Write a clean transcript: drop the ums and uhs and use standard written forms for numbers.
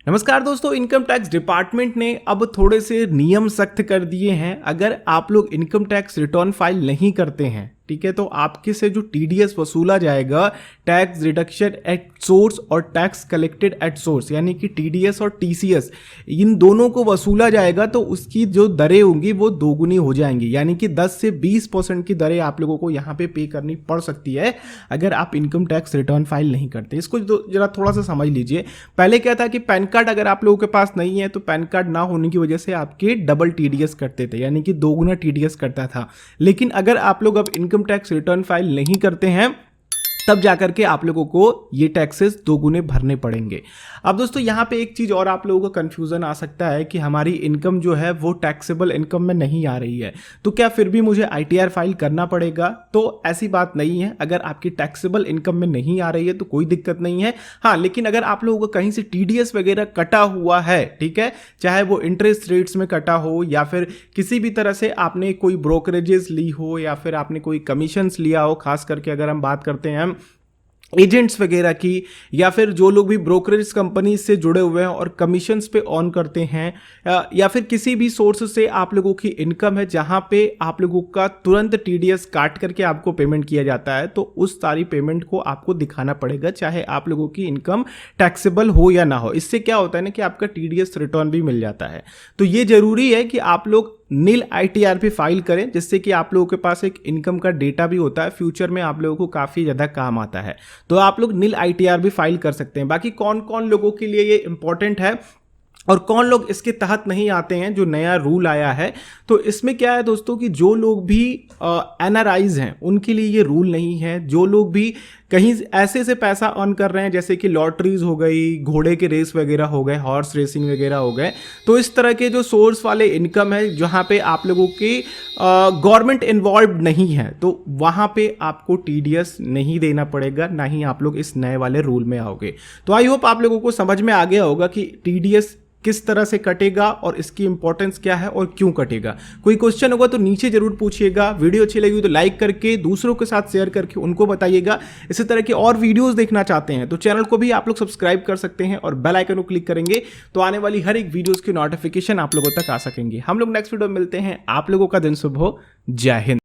नमस्कार दोस्तों, income tax department ने अब थोड़े से नियम सख्त कर दिए हैं। अगर आप लोग इनकम टैक्स रिटर्न फाइल नहीं करते हैं, ठीक है, तो आपके से जो टीडीएस वसूला जाएगा, टैक्स रिडक्शन एट सोर्स और टैक्स कलेक्टेड एट सोर्स, यानी कि टीडीएस और टीसीएस, इन दोनों को वसूला जाएगा तो उसकी जो दरें होंगी वो दोगुनी हो जाएंगी। यानी कि 10 से 20% की दरें आप लोगों को यहाँ पे करनी पड़ सकती है अगर आप इनकम टैक्स रिटर्न फाइल नहीं करते। इसको जरा थोड़ा सा समझ लीजिए। पहले क्या था कि पैन कार्ड अगर आप लोगों के पास नहीं है तो पैन कार्ड ना होने की वजह से आपके डबल टीडीएस करते थे, यानी कि दोगुना टीडीएस करता था। लेकिन अगर आप लोग अब इनकम टैक्स रिटर्न फाइल नहीं करते हैं तब जाकर के आप लोगों को ये टैक्सेस दोगुने भरने पड़ेंगे। अब दोस्तों यहाँ पे एक चीज़ और आप लोगों को कंफ्यूजन आ सकता है कि हमारी इनकम जो है वो टैक्सेबल इनकम में नहीं आ रही है, तो क्या फिर भी मुझे आईटीआर फाइल करना पड़ेगा? तो ऐसी बात नहीं है। अगर आपकी टैक्सेबल इनकम में नहीं आ रही है तो कोई दिक्कत नहीं है। हाँ, लेकिन अगर आप लोगों को कहीं से टीडीएस वगैरह कटा हुआ है, ठीक है, चाहे वो इंटरेस्ट रेट्स में कटा हो या फिर किसी भी तरह से आपने कोई ब्रोकरेजेस ली हो या फिर आपने कोई कमीशंस लिया हो, खास करके अगर हम बात करते हैं एजेंट्स वगैरह की, या फिर जो लोग भी ब्रोकरेज कंपनी से जुड़े हुए हैं और कमीशंस पे ऑन करते हैं, या फिर किसी भी सोर्स से आप लोगों की इनकम है जहां पे आप लोगों का तुरंत टीडीएस काट करके आपको पेमेंट किया जाता है, तो उस सारी पेमेंट को आपको दिखाना पड़ेगा, चाहे आप लोगों की इनकम टैक्सेबल हो या ना हो। इससे क्या होता है ना कि आपका टीडीएस रिटर्न भी मिल जाता है। तो ये जरूरी है कि आप लोग नील आईटीआर पे फाइल करें, जिससे कि आप लोगों के पास एक इनकम का डेटा भी होता है, फ्यूचर में आप लोगों को काफ़ी ज़्यादा काम आता है। तो आप लोग नील आईटीआर भी फाइल कर सकते हैं। बाकी कौन कौन लोगों के लिए ये इंपॉर्टेंट है और कौन लोग इसके तहत नहीं आते हैं, जो नया रूल आया है, तो इसमें क्या है दोस्तों कि जो लोग भी एनआरआईज हैं उनके लिए ये रूल नहीं है। जो लोग भी कहीं ऐसे से पैसा अर्न कर रहे हैं, जैसे कि लॉटरीज हो गई, घोड़े के रेस वगैरह हो गए, हॉर्स रेसिंग वगैरह हो गए, तो इस तरह के जो सोर्स वाले इनकम है जहाँ पे आप लोगों की गवर्नमेंट इन्वॉल्व नहीं है, तो वहाँ पे आपको टीडीएस नहीं देना पड़ेगा, ना ही आप लोग इस नए वाले रूल में आओगे। तो आई होप आप लोगों को समझ में आ गया होगा कि टीडीएस किस तरह से कटेगा और इसकी इंपॉर्टेंस क्या है और क्यों कटेगा। कोई क्वेश्चन होगा तो नीचे जरूर पूछिएगा। वीडियो अच्छी लगी तो लाइक करके दूसरों के साथ शेयर करके उनको बताइएगा। इसी तरह के और वीडियोस देखना चाहते हैं तो चैनल को भी आप लोग सब्सक्राइब कर सकते हैं और बेल आइकन को क्लिक करेंगे तो आने वाली हर एक वीडियोस की नोटिफिकेशन आप लोगों तक आ सकेंगे। हम लोग नेक्स्ट वीडियो में मिलते हैं। आप लोगों का दिन शुभ हो। जय हिंद।